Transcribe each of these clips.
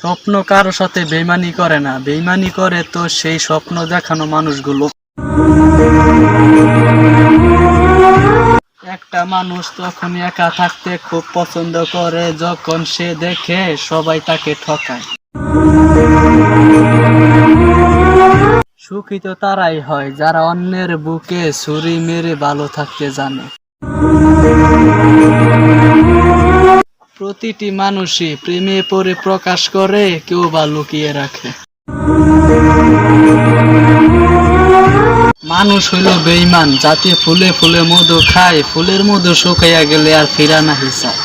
স্বপ্ন কারো সাথে বেইমানি করে না, বেইমানি করে তো সেই স্বপ্ন দেখানো মানুষগুলো। একটা মানুষ তখনই একা থাকতে খুব পছন্দ করে যখন সে দেখে সবাই তাকে ঠকায়। সুখী তো তারাই হয় যারা অন্যের বুকে ছুরি মেরে ভালো থাকতে জানে। প্রতিটি মানুষই প্রেমে পড়ে প্রকাশ করে, কেউ বা লুকিয়ে রাখে। মানুষ হইল বেঈমান, জাতি ফুলে ফুলে মধু খায়, ফুলের মধু শুকাইয়া গেলে আর ফিরা না হিসাব।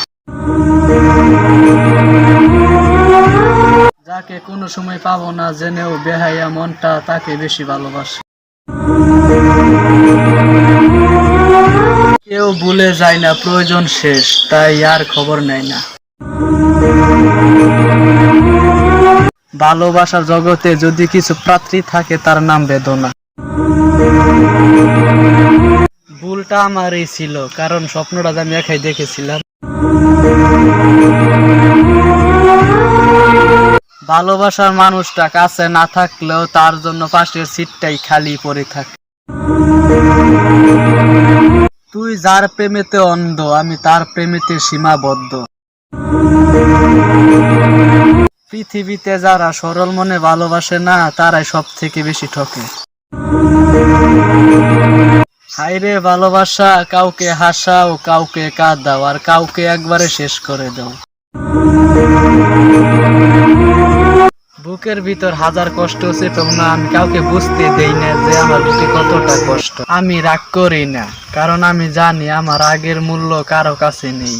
যাকে কোনো সময় পাবো না জেনেও বেহাইয়া মনটা তাকে বেশি ভালোবাসে। কেউ ভুলে যায় না প্রয়োজন শেষ, তাই আর খবর নেয় না। ভালোবাসার জগতে যদি কিছু প্রার্থী থাকে তার নাম বেদনা। ভুলটা আমারই ছিল, কারণ স্বপ্নটা আমি একাই দেখেছিলাম। ভালোবাসার মানুষটা কাছে না থাকলেও তার জন্য পাশের সিটটাই খালি পড়ে থাকে। তুই যার প্রেমেতে অন্ধ, আমি তার প্রেমেতে সীমাবদ্ধ। পৃথিবীতে যারা সরল মনে ভালোবাসে না তারাই সব থেকে বেশি ঠকে। হায়রে ভালোবাসা, কাউকে হাসাও, কাউকে কাঁদাও, আর কাউকে একবারে শেষ করে দাও। বুকের ভিতর হাজার কষ্ট চেপেও না, আমি কাউকে বুঝতে দেই না যে আমার বুকে কতটা কষ্ট। আমি রাগ করি না, কারণ আমি জানি আমার আগের মূল্য কারো কাছে নেই।